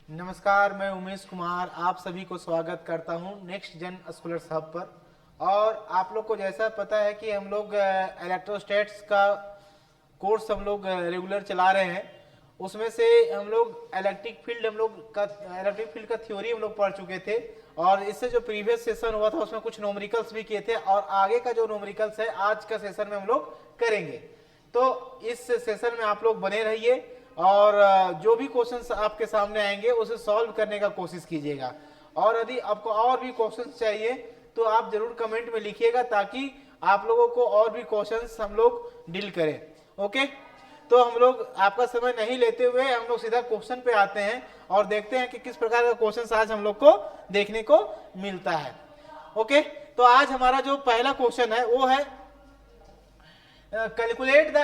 नमस्कार, मैं उमेश कुमार आप सभी को स्वागत करता हूं नेक्स्ट जेन स्कॉलर्स हब पर। और आप लोग को जैसा पता है कि हम लोग इलेक्ट्रोस्टैट्स का कोर्स हम लोग रेगुलर चला रहे हैं। उसमें से हम लोग इलेक्ट्रिक फील्ड का थ्योरी हम लोग पढ़ चुके थे। और इससे जो प्रीवियस सेशन हुआ था उसमें कुछ नोमरिकल्स भी किए थे, और आगे का जो नोमरिकल्स है आज का सेशन में हम लोग करेंगे। तो इस सेशन में आप लोग बने रहिए और जो भी क्वेश्चंस आपके सामने आएंगे उसे सॉल्व करने का कोशिश कीजिएगा। और यदि आपको और भी क्वेश्चंस चाहिए तो आप जरूर कमेंट में लिखिएगा, ताकि आप लोगों को और भी क्वेश्चंस हम लोग डील करें। ओके, तो हम लोग आपका समय नहीं लेते हुए हम लोग सीधा क्वेश्चन पे आते हैं और देखते हैं कि किस प्रकार का क्वेश्चन आज हम लोग को देखने को मिलता है। ओके, तो आज हमारा जो पहला क्वेश्चन है वो है calculate the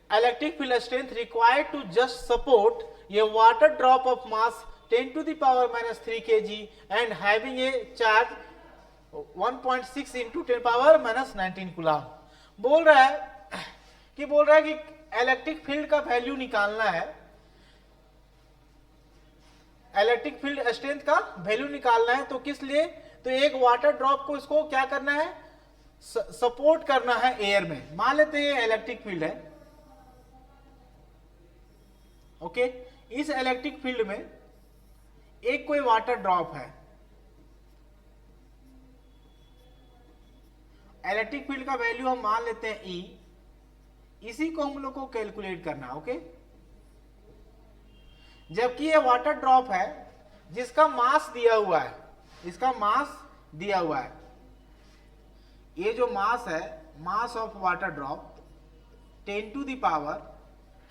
electric field strength required to just support a water drop of mass 10 to the power minus 3 kg and having a charge 1.6 into 10 power minus 19 coulomb. बोल रहा है कि इलेक्ट्रिक फील्ड का वैल्यू निकालना है, इलेक्ट्रिक फील्ड स्ट्रेंथ का value निकालना है। तो किस लिए? तो एक वाटर ड्रॉप को इसको क्या करना है, सपोर्ट करना है एयर में। मान लेते हैं ये इलेक्ट्रिक फील्ड है। ओके, इस इलेक्ट्रिक फील्ड में एक कोई वाटर ड्रॉप है। इलेक्ट्रिक फील्ड का वैल्यू हम मान लेते हैं E। इसी को हम लोग को कैलकुलेट करना है। ओके, जबकि ये वाटर ड्रॉप है जिसका मास दिया हुआ है, इसका मास दिया हुआ है। ये जो मास है, mass of water drop 10 to the power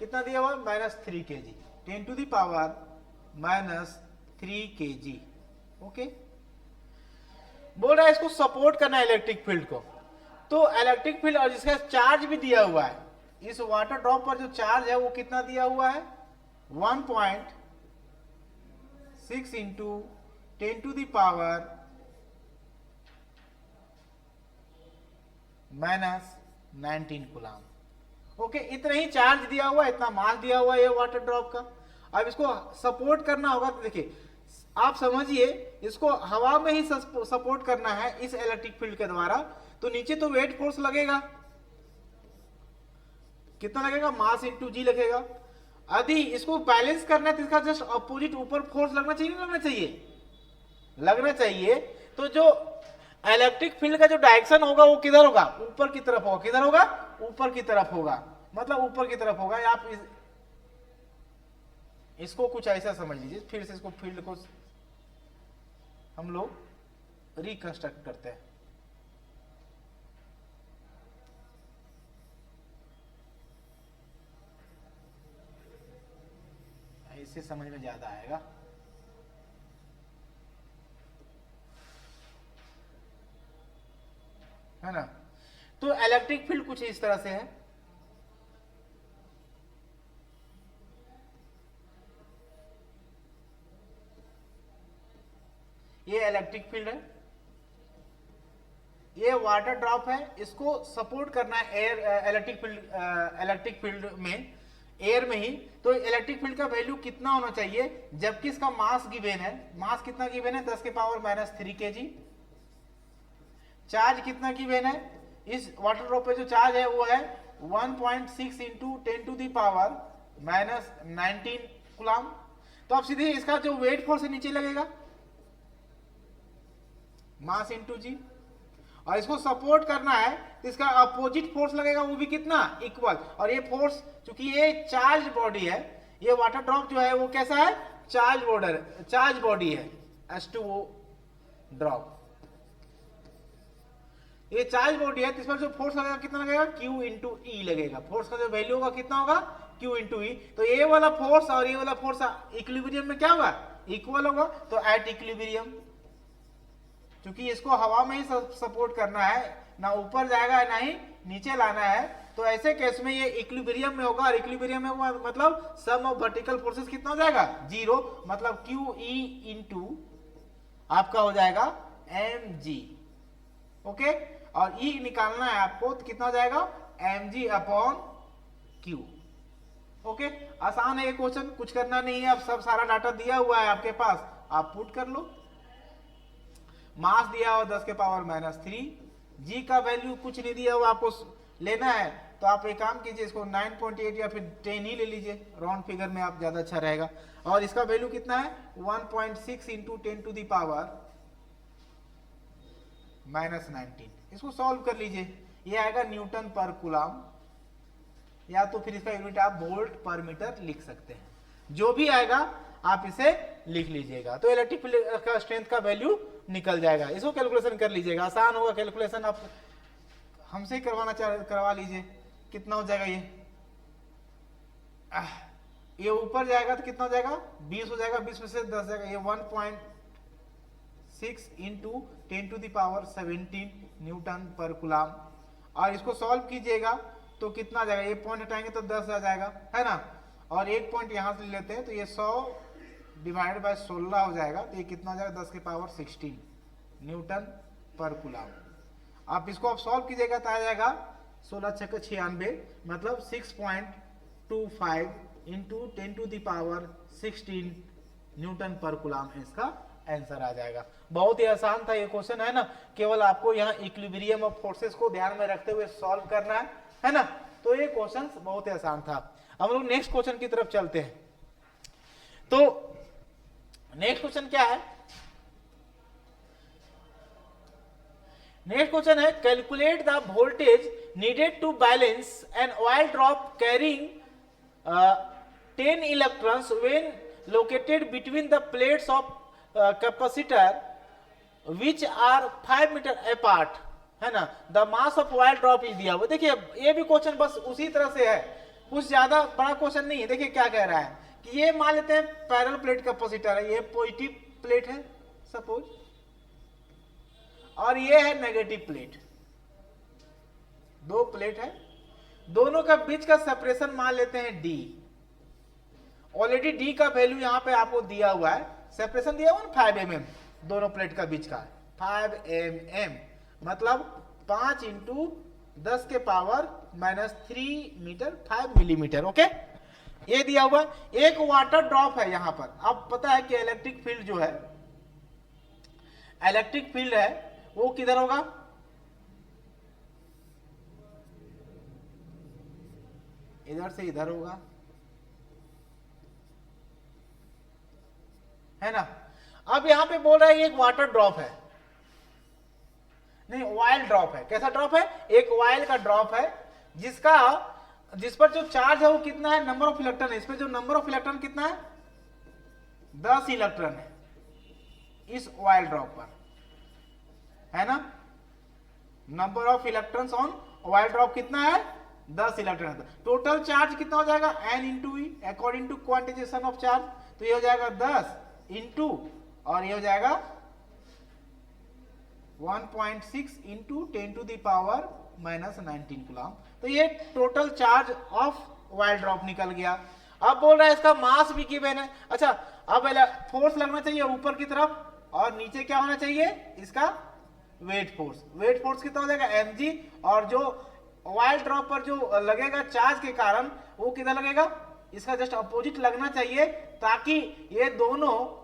कितना दिया हुआ है, -3 kg। 10 to the power -3 kg। Okay, बोल रहा है इसको सपोर्ट करना है इलेक्ट्रिक फील्ड को। तो इलेक्ट्रिक फील्ड और जिसका चार्ज भी दिया हुआ है, इस वाटर ड्रॉप पर जो चार्ज है वो कितना दिया हुआ है, 1.6 into 10 to the power -19 coulomb. Okay, इतना ही चार्ज दिया हुआ है, इतना मास दिया हुआ है ये वाटर ड्रॉप का। अब इसको सपोर्ट करना होगा। तो देखिए, आप समझिए, इसको हवा में ही सपोर्ट करना है इस इलेक्ट्रिक फील्ड के द्वारा। तो नीचे तो वेट फोर्स लगेगा, कितना लगेगा, मास इंटू जी लगेगा। यदि इसको बैलेंस करना है तो इसका जस्ट अपोजिट ऊपर फोर्स लगना चाहिए, नहीं लगना चाहिए? लगना चाहिए। तो जो इलेक्ट्रिक फील्ड का जो डायरेक्शन होगा वो किधर होगा, ऊपर की तरफ होगा। किधर होगा, ऊपर की तरफ होगा, मतलब ऊपर की तरफ होगा। आप इसको कुछ ऐसा समझ लीजिए। फिर से इसको फील्ड को हम लोग रिकंस्ट्रक्ट करते हैं। इससे समझ में ज्यादा आएगा। है ना? तो इलेक्ट्रिक फील्ड कुछ इस तरह से है। ये इलेक्ट्रिक फील्ड है, ये वाटर ड्रॉप है, इसको सपोर्ट करना है एयर, इलेक्ट्रिक फील्ड में, एयर में ही। तो इलेक्ट्रिक फील्ड का वैल्यू कितना होना चाहिए, जबकि इसका मास गिवन है। मास कितना गिवन है, 10 के पावर -3 kg। चार्ज कितना गिवन है, इस वाटर ड्रॉप पे जो चार्ज है वो है 1.6 into 10 to the power -19 coulomb. तो अब सीधे इसका जो वेट फोर्स है नीचे लगेगा, मास इंटू जी। और इसको सपोर्ट करना है तो इसका अपोजिट फोर्स लगेगा, वो भी कितना, इक्वल। और ये फोर्स, चूंकि ये चार्ज बॉडी है, ये वाटर ड्रॉप जो है वो कैसा है, चार्ज बॉडी है, H2O ड्रॉप। ये चार्ज बॉडी है, तो इस पर जो फोर्स लगेगा कितना लगेगा, Q इंटू ई लगेगा। फोर्स का जो वैल्यू होगा कितना होगा, Q इंटू ई। तो ये वाला फोर्स और ये वाला फोर्स इक्विलिब्रियम में क्या होगा, इक्वल होगा। तो एट इक्विलिब्रियम, क्योंकि इसको हवा में ही सपोर्ट करना है, ना ऊपर जाएगा ना ही नीचे लाना है। तो ऐसे केस में ये इक्विलिब्रियम में होगा, और इक्विलिब्रियम में होगा मतलब सम ऑफ वर्टिकल फोर्सेस कितना हो जाएगा, 0। मतलब Q E इंटू आपका हो जाएगा mg। ओके, और E निकालना है आपको, तो कितना हो जाएगा, mg अपॉन Q। ओके, आसान है ये क्वेश्चन, कुछ करना नहीं है, अब सब सारा डाटा दिया हुआ है आपके पास, आप पुट कर लो। मास दिया हुआ 10 के पावर -3, जी का वैल्यू कुछ नहीं दिया हुआ, आपको लेना है तो आप एक काम कीजिए, इसको 9.8 या फिर 10 ही ले लीजिए, राउंड फिगर में आप ज्यादा अच्छा रहेगा। और इसका वैल्यू कितना है 1.6 इंटू 10 टू द पावर -19। इसको सॉल्व कर लीजिए, ये आएगा न्यूटन पर कूलम, या तो फिर इसका यूनिट आप वोल्ट पर मीटर लिख सकते हैं, जो भी आएगा आप इसे लिख लीजिएगा, तो इलेक्ट्रिक फील्ड का स्ट्रेंथ का वैल्यू निकल जाएगा। इसको कैलकुलेशन कर लीजिएगा, आसान होगा कैलकुलेशन, आप हमसे ही करवा लीजिए। कितना हो जाएगा ये ऊपर जाएगा तो कितना हो जाएगा 20 हो जाएगा, 20 में से 10 जाएगा, ये 1.6 into 10 to the power 17 newton per coulomb. और इसको सॉल्व कीजिएगा तो कितना जाएगा, ये पॉइंट हटाएंगे तो 10 आ जाएगा, है ना, और एक पॉइंट यहां से लेते हैं तो ये 100 डिवाइडेड बाय 16 हो जाएगा, तो ये कितना हो जाएगा 10 के पावर 16 न्यूटन पर कूलम। आप इसको आप सॉल्व कीजिएगा तो आ जाएगा 16 × 6 = 96, मतलब 6.25 into 10 to the power 16 newton per coulomb इसका आंसर आ जाएगा। बहुत ही आसान था ये क्वेश्चन, है ना, केवल आपको यहाँ इक्विलिब्रियम ऑफ फोर्सेस को ध्यान में रखते हुए सॉल्व करना है ना, तो ये क्वेश्चन बहुत ही आसान था। हम लोग नेक्स्ट क्वेश्चन की तरफ चलते हैं। तो नेक्स्ट क्वेश्चन क्या है, नेक्स्ट क्वेश्चन है calculate the voltage needed to balance an oil drop carrying 10 electrons when located between the plates of capacitor which are 5 metre apart, है ना, the mass of oil drop is दिया हुआ। देखिए ये भी क्वेश्चन बस उसी तरह से है, कुछ ज्यादा बड़ा क्वेश्चन नहीं है। देखिए क्या कह रहा है कि ये मान लेते हैं पैरेलल प्लेट कैपेसिटर है, ये पॉजिटिव प्लेट है सपोज, और ये है नेगेटिव प्लेट, दो प्लेट है, दोनों का बीच का सेपरेशन मान लेते हैं d। ऑलरेडी d का वैल्यू यहां पे आपको दिया हुआ है, सेपरेशन दिया हुआ है 5 mm, दोनों प्लेट का बीच का 5 mm, मतलब 5 इंटू 10 के पावर -3 मीटर 5 मिलीमीटर। ओके, ये दिया हुआ, एक वाटर ड्रॉप है यहां पर। अब पता है कि इलेक्ट्रिक फील्ड जो है, इलेक्ट्रिक फील्ड है वो किधर होगा, इधर से इधर होगा, है ना। अब यहां पे बोल रहा है एक वाटर ड्रॉप है, नहीं ऑयल ड्रॉप है। कैसा ड्रॉप है, एक ऑयल का ड्रॉप है, जिस पर जो चार्ज है वो कितना है, नंबर ऑफ इलेक्ट्रॉन है, इसमें जो नंबर ऑफ इलेक्ट्रॉन कितना है 10 इलेक्ट्रॉन है इस ऑयल ड्रॉप पर, है ना। Number of electrons on oil drop कितना है 10 इलेक्ट्रॉन। टोटल चार्ज कितना हो जाएगा n into e according to quantization of charge, तो ये हो जाएगा 10 इंटू, और ये हो जाएगा 1.6 into 10 to the power -19 coulomb. तो ये total charge of oil drop निकल गया। अब बोल रहा है इसका मास भी गिवन है। अच्छा, अब फोर्स लगना चाहिए ऊपर की तरफ, और नीचे क्या होना चाहिए इसका वेट फोर्स। वेट फोर्स कितना हो जाएगा mg, और जो ऑयल ड्रॉप पर जो लगेगा चार्ज के कारण वो किधर लगेगा, इसका जस्ट अपोजिट लगना चाहिए, ताकि ये दोनों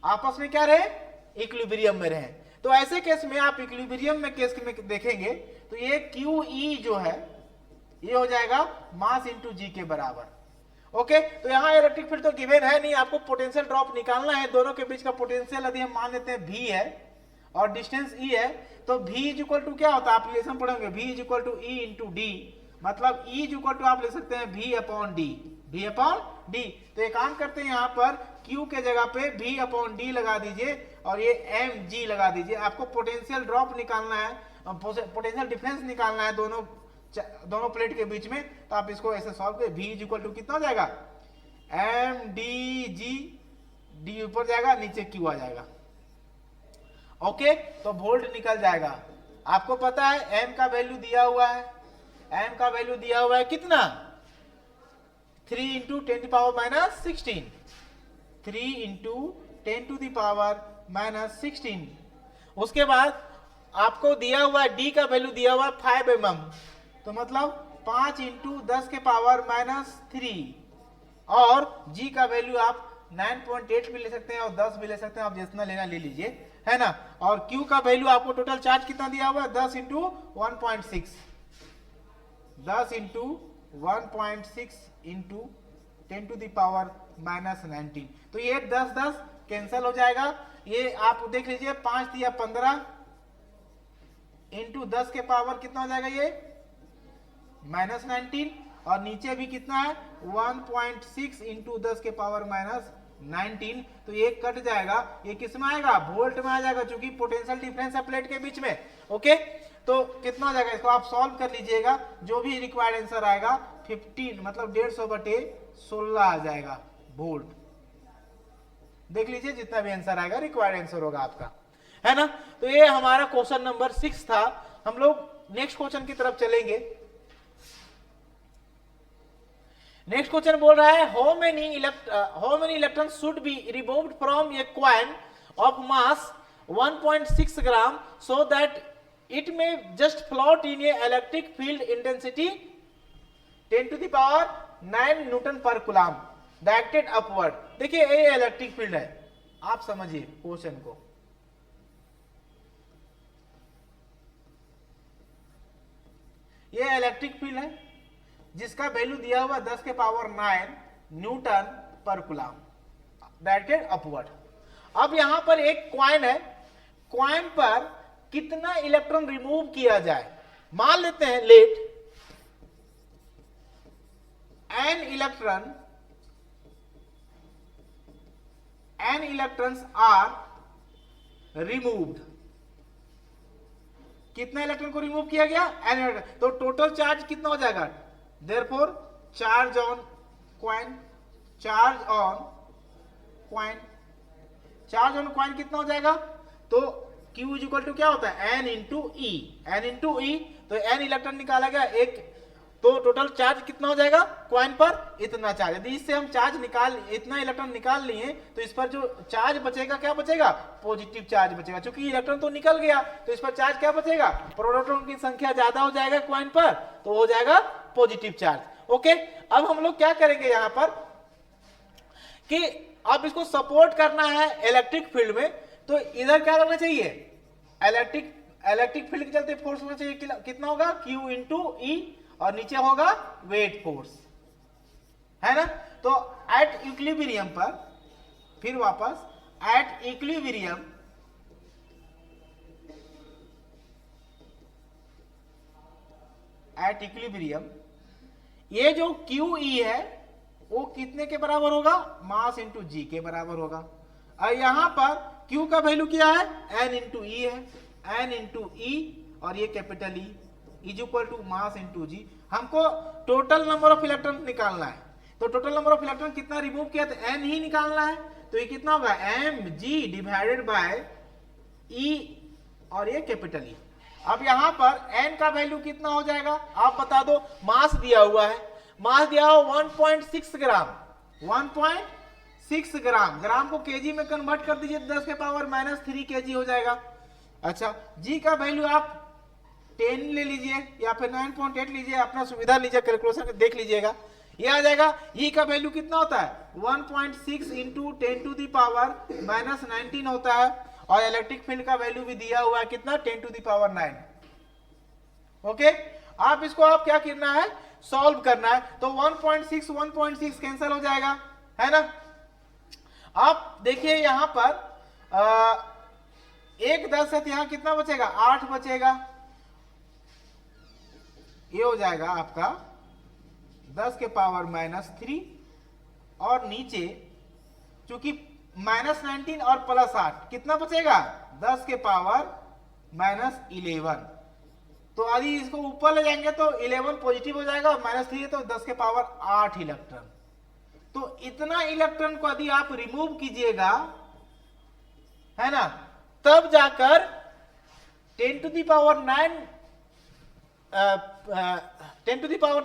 आपस में क्या रहे, इक्विलिब्रियम में रहे। तो ऐसे केस में आप इक्विलिब्रियम में केस में देखेंगे तो ये QE जो है ये हो जाएगा मास इंटू जी के बराबर। ओके, तो यहाँ इलेक्ट्रिक फील्ड तो गिवन है नहीं, आपको पोटेंशियल ड्रॉप निकालना है। दोनों के बीच का पोटेंशियल यदि हम मान लेते हैं V है और डिस्टेंस E है, तो V इज इक्वल टू क्या होता है, आप रिलेशन पढ़ेंगे, V is equal to E into D, मतलब E इज इक्वल टू आप लिख सकते हैं V upon D, V upon D। तो एक काम करते हैं, यहाँ पर Q के जगह पे V अपॉन D लगा दीजिए और ये mg लगा दीजिए। आपको पोटेंशियल ड्रॉप निकालना है, पोटेंशियल डिफरेंस निकालना है दोनों प्लेट के बीच में। तो आप इसको ऐसे सॉल्व करें, V इज इक्वल टू कितना हो जाएगा mdg, D ऊपर जाएगा नीचे Q आ जाएगा। ओके, तो वोल्ट निकल जाएगा। आपको पता है m का वैल्यू दिया हुआ है, m का वैल्यू दिया हुआ है कितना 3 into 10 power -16, 3 into 10 to the power -16। उसके बाद आपको दिया हुआ है d का वैल्यू दिया हुआ है 5 mm, तो मतलब 5 इंटू 10 के पावर -3 और जी का वैल्यू आप 9.8 भी ले सकते हैं और 10 भी ले सकते हैं, आप जितना लेना ले लीजिए, है ना। और क्यू का वैल्यू आपको टोटल चार्ज कितना दिया हुआ है, 10 into 1.6, 10 into 1.6 into 10 to the power minus 19। तो ये 10 10 कैंसिल हो जाएगा, ये आप देख लीजिए 5 दिया 15 इंटू 10 के पावर कितना हो जाएगा, ये माइनस 19, और नीचे भी कितना है 1.6 इंटू 10 के पावर माइनस 19। तो ये कट जाएगा, ये किस में आएगा, वोल्ट में आ जाएगा, क्योंकि पोटेंशियल डिफरेंस है प्लेट के बीच में। ओके, तो कितना हो जाएगा, इसको आप सॉल्व कर लीजिएगा, जो भी रिक्वायर्ड आंसर आएगा 15 मतलब 150/16 आ जाएगा वोल्ट। देख लीजिए जितना भी आंसर आएगा रिक्वायर्ड आंसर होगा आपका, है ना। तो ये हमारा क्वेश्चन नंबर 6 था। हम लोग नेक्स्ट क्वेश्चन की तरफ चलेंगे। नेक्स्ट क्वेश्चन बोल रहा है how many electron should be removed from a coin of mass 1.6 gram so that it may just float in a electric field intensity 10 to the power 9 newton per coulomb directed upward. देखिए ये electric field है, आप समझिए question को। ये electric field है जिसका value दिया हुआ 10 के power 9 newton per coulomb directed upward. अब यहां पर एक कॉइन है, कॉइन पर कितना इलेक्ट्रॉन रिमूव किया जाए, मान लेते हैं let n electrons are removed. कितना इलेक्ट्रॉन को रिमूव किया गया, n इलेक्ट्रॉन। तो टोटल चार्ज कितना हो जाएगा, therefore charge on coin, charge on coin कितना हो जाएगा, तो Q इज इक्वल टू क्या होता है, n इंटू ई। तो n इलेक्ट्रॉन निकाला गया एक, तो टोटल चार्ज कितना हो जाएगा कॉइन पर, इतना चार्ज। यदि इससे हम इतना इलेक्ट्रॉन निकाल लिए तो इस पर जो चार्ज बचेगा क्या बचेगा, पॉजिटिव चार्ज बचेगा। क्योंकि इलेक्ट्रॉन तो निकल गया तो इस पर चार्ज क्या बचेगा, प्रोटॉन की संख्या ज्यादा हो जाएगा कॉइन पर, तो हो जाएगा पॉजिटिव चार्ज। ओके, अब हम लोग क्या करेंगे यहां पर कि अब इसको सपोर्ट करना है इलेक्ट्रिक फील्ड में, तो इधर क्या करना चाहिए, इलेक्ट्रिक फील्ड के चलते फोर्स होना चाहिए, कितना होगा Q इंटू ई, और नीचे होगा वेट फोर्स, है ना। तो एट इक्विलिब्रियम पर, फिर वापस एट इक्विलिब्रियम ये जो QE है वो कितने के बराबर होगा, मास इंटू जी के बराबर होगा। और यहां पर Q का वैल्यू क्या है, N इंटू ई है, N इंटू ई, और ये capital E is equal to mass into G. हमको टोटल नंबर ऑफ इलेक्ट्रॉन निकालना है, तो टोटल नंबर ऑफ इलेक्ट्रॉन कितना रिमूव किया, तो n ही निकालना है। तो ये कितना होगा, mg डिवाइडेड बाय e, और ये कैपिटल E। अब यहां पर n का वैल्यू कितना हो जाएगा, आप बता दो। मास दिया हुआ है, मास दिया हुआ 1.6 ग्राम, 1.6 ग्राम, ग्राम को केजी में कन्वर्ट कर दीजिए, 10 के पावर माइनस 3 केजी हो जाएगा। अच्छा, जी का वैल्यू आप 10 ले लीजिए या फिर 9.8 लीजिए, अपना सुविधा लीजिए, कैलकुलेशन देख लीजिएगा, ये आ जाएगा। ई का वैल्यू कितना होता है, 1.6 into 10 to the power minus 19 होता है, और इलेक्ट्रिक फील्ड का वैल्यू भी दिया हुआ है कितना, 10 टू द पावर 9। ओके, आप इसको आप क्या करना है, सॉल्व करना है। तो 1.6 कैंसिल हो जाएगा, है ना। आप देखिए यहां पर एक 10 है, यहां कितना बचेगा, 8 बचेगा। ये हो जाएगा आपका 10 के पावर माइनस 3, और नीचे चूंकि माइनस 19 और प्लस 8 कितना बचेगा, 10 के पावर माइनस 11। तो यदि इसको ऊपर ले जाएंगे तो 11 पॉजिटिव हो जाएगा, और माइनस 3 है तो 10 के पावर 8 इलेक्ट्रॉन। तो इतना इलेक्ट्रॉन को यदि आप रिमूव कीजिएगा, है ना, तब जाकर 10 to the power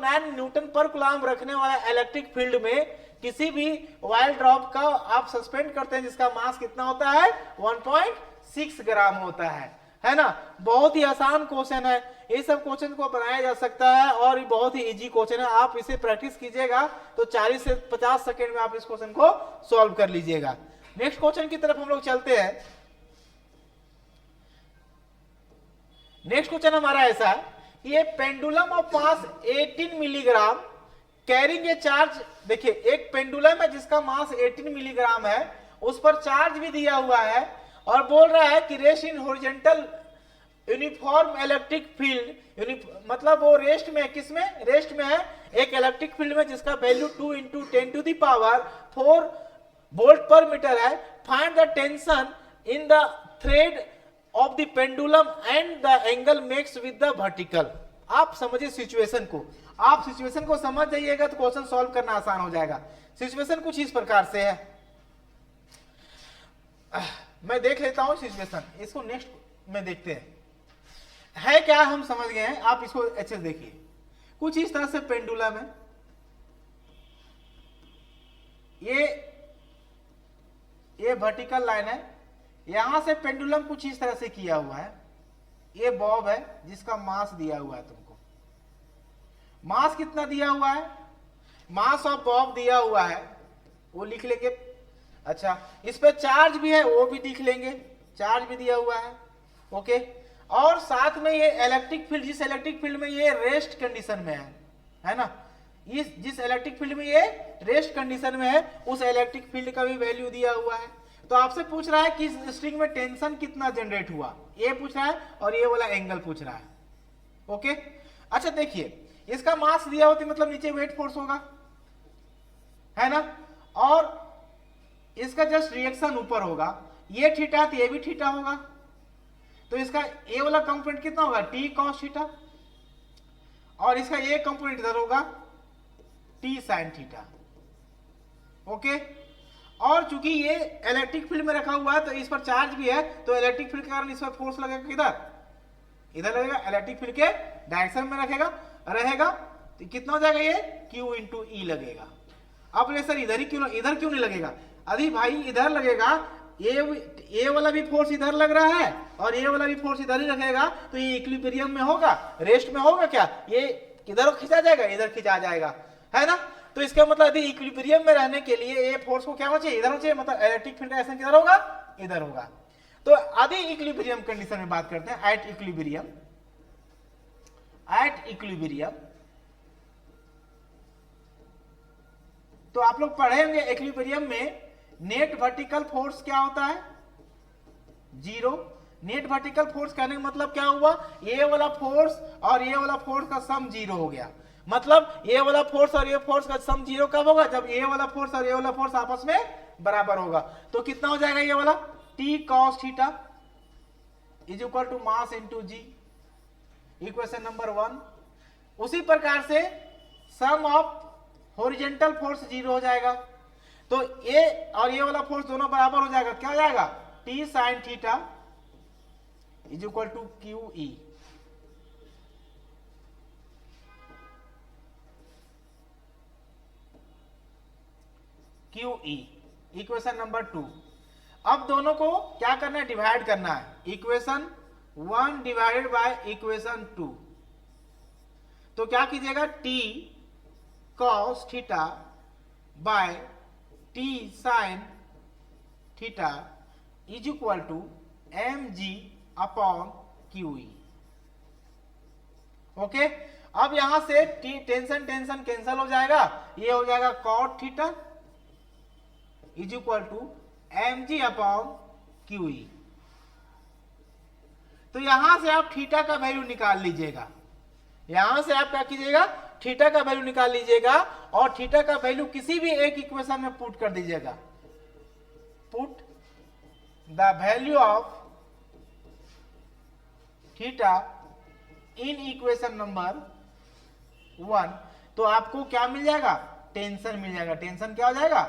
9 newton per coulomb रखने वाला इलेक्ट्रिक फील्ड में किसी भी ऑयल ड्रॉप का आप सस्पेंड करते हैं जिसका मास कितना होता है, 1.6 ग्राम होता है। है ना। बहुत ही आसान क्वेश्चन है, ये सब क्वेश्चन को बनाया जा सकता है और बहुत ही इजी क्वेश्चन है। आप इसे प्रैक्टिस कीजिएगा तो 40 से 50 सेकेंड में आप इस क्वेश्चन को सॉल्व कर लीजिएगा। नेक्स्ट क्वेश्चन की तरफ हम लोग चलते हैं। नेक्स्ट क्वेश्चन हमारा ऐसा है, ये pendulum of mass 18 milligram carrying a charge. देखिए एक पेंडुलम है जिसका मास 18 मिलीग्राम है, उस पर चार्ज भी दिया हुआ है और बोल रहा है कि rest in horizontal uniform electric field, मतलब वो रेस्ट में, किसमें, रेस्ट में है एक इलेक्ट्रिक फील्ड में जिसका वैल्यू 2 × 10⁴ वोल्ट पर मीटर है। Find the tension in the thread of the pendulum and the angle makes with the vertical. आप समझिए सिचुएशन को, आप सिचुएशन को समझ जाइएगा तो क्वेश्चन सॉल्व करना आसान हो जाएगा। सिचुएशन कुछ इस प्रकार से है, मैं देख लेता हूं सिचुएशन, इसको नेक्स्ट में देखते हैं है क्या, हम समझ गए हैं। आप इसको अच्छे से देखिए, कुछ इस तरह से पेंडुलम है, ये वर्टिकल लाइन है, यहां से पेंडुलम कुछ इस तरह से किया हुआ है। ये बॉब है जिसका मास दिया हुआ है, तुमको मास कितना दिया हुआ है, मास ऑफ बॉब दिया हुआ है, वो लिख लेंगे। अच्छा, इस पे चार्ज भी है, वो भी लिख लेंगे, चार्ज भी दिया हुआ है, ओके। और साथ में ये इलेक्ट्रिक फील्ड, जिस इलेक्ट्रिक फील्ड में ये रेस्ट कंडीशन में है ना, इस जिस इलेक्ट्रिक फील्ड में ये रेस्ट कंडीशन में है उस इलेक्ट्रिक फील्ड का भी वैल्यू दिया हुआ है। तो आपसे पूछ रहा है कि इस स्ट्रिंग में टेंशन कितना जनरेट हुआ, ये पूछ रहा है और ये वाला एंगल पूछ रहा है, ओके। अच्छा देखिए, इसका मास दिया होती मतलब नीचे वेट फोर्स होगा, है ना, और इसका जस्ट रिएक्शन ऊपर होगा, ये थीटा तो ये भी थीटा होगा, तो इसका ए वाला कंपोनेंट कितना होगा, टी कॉस थीटा, और इसका ये कंपोनेंट इधर होगा टी साइन थीटा, ओके। और चूंकि ये इलेक्ट्रिक फील्ड में रखा हुआ है तो इस पर चार्ज भी है, तो इलेक्ट्रिक फील्ड के कारण इस पर फोर्स लगेगा किधर, इधर लगेगा, इलेक्ट्रिक फील्ड के डायरेक्शन में रहेगा, तो कितना हो जाएगा, ये Q × E लगेगा। अब ले सर इधर क्यों नहीं लगेगा, अभी भाई इधर लगेगा, ये वाला भी फोर्स इधर लग रहा है और ये वाला भी फोर्स इधर ही लगेगा, तो ये इक्विलिब्रियम में होगा, रेस्ट में होगा क्या, ये किधर खिंचा जाएगा, इधर खिंचा जाएगा, है ना। तो इसका मतलब यदि इक्विलिब्रियम में रहने के लिए ये फोर्स को क्या होना चाहिए, इधर होना चाहिए, मतलब इलेक्ट्रिक फील्ड का एक्शन किधर होगा, इधर होगा। तो आधी इक्विलिब्रियम कंडीशन में बात करते हैं, एट इक्विलिब्रियम तो आप लोग पढ़ेंगे इक्विलिब्रियम में नेट वर्टिकल फोर्स क्या होता है, 0। नेट वर्टिकल फोर्स कहने का मतलब क्या हुआ, ये वाला फोर्स और ये वाला फोर्स का सम 0 हो गया, मतलब ये वाला फोर्स और ये फोर्स का सम 0 कब होगा, जब ये वाला फोर्स और ये वाला फोर्स आपस में बराबर होगा। तो कितना हो जाएगा, ये वाला T cos theta is equal to mass into g, equation number 1। उसी प्रकार से सम ऑफ हॉरिजॉन्टल फोर्स 0 हो जाएगा, तो ये और ये वाला फोर्स दोनों बराबर हो जाएगा, क्या हो जाएगा, T sin theta is equal to QE। QE equation number 2। अब दोनों को क्या करना है, डिवाइड करना है, इक्वेशन 1 डिवाइडेड बाय इक्वेशन 2। तो क्या कीजिएगा, T cos theta by T sin theta is equal to mg upon QE, okay. अब यहां से टेंशन कैंसल हो जाएगा, ये हो जाएगा cot theta is equal to mg upon QE। तो यहां से आप थीटा का वैल्यू निकाल लीजिएगा, यहां से आप क्या कीजिएगा, थीटा का वैल्यू निकाल लीजिएगा और थीटा का वैल्यू किसी भी एक इक्वेशन में पुट कर दीजिएगा। Put the value of theta in equation number 1, तो आपको क्या मिल जाएगा, टेंशन मिल जाएगा। टेंशन क्या हो जाएगा,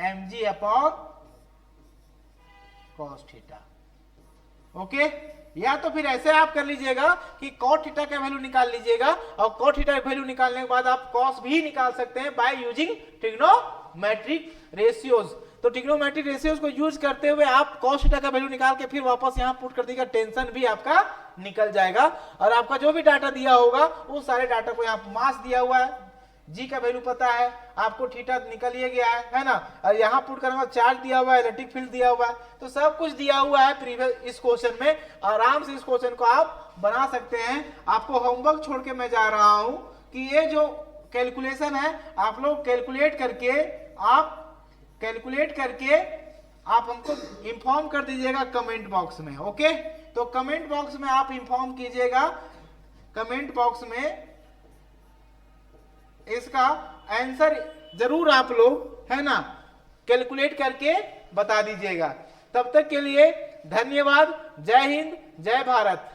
mg upon cos theta, okay. या तो फिर ऐसे आप कर लीजिएगा कि cot थीटा का वैल्यू निकाल लीजिएगा और cot थीटा का वैल्यू निकालने के बाद आप cos भी निकाल सकते हैं बाय यूजिंग ट्रिग्नोमेट्रिक रेशियोज। तो ट्रिग्नोमेट्रिक रेशियोज को यूज करते हुए आप cos थीटा का वैल्यू निकाल के फिर वापस यहाँ पुट कर दीजिएगा, टेंशन भी आपका निकल जाएगा। और आपका जो भी डाटा दिया होगा उस सारे डाटा को यहाँ मास दिया हुआ है, जी का वैल्यू पता है आपको, थीटा निकल ही गया है ना, और यहाँ पुट करने बाद चार्ज दिया हुआ है, इलेक्ट्रिक फील्ड दिया हुआ है, तो सब कुछ दिया हुआ है प्रीवियस इस क्वेश्चन में। आराम से इस क्वेश्चन को आप बना सकते हैं। आपको होमवर्क छोड़ के मैं जा रहा हूं कि ये जो कैलकुलेशन है आप लोग कैलकुलेट करके आप हमको इंफॉर्म कर दीजिएगा कमेंट बॉक्स में। ओके, तो कमेंट बॉक्स में आप इंफॉर्म कीजिएगा, कमेंट बॉक्स में इसका आंसर जरूर आप लोग है ना कैलकुलेट करके बता दीजिएगा। तब तक के लिए धन्यवाद। जय हिंद, जय भारत।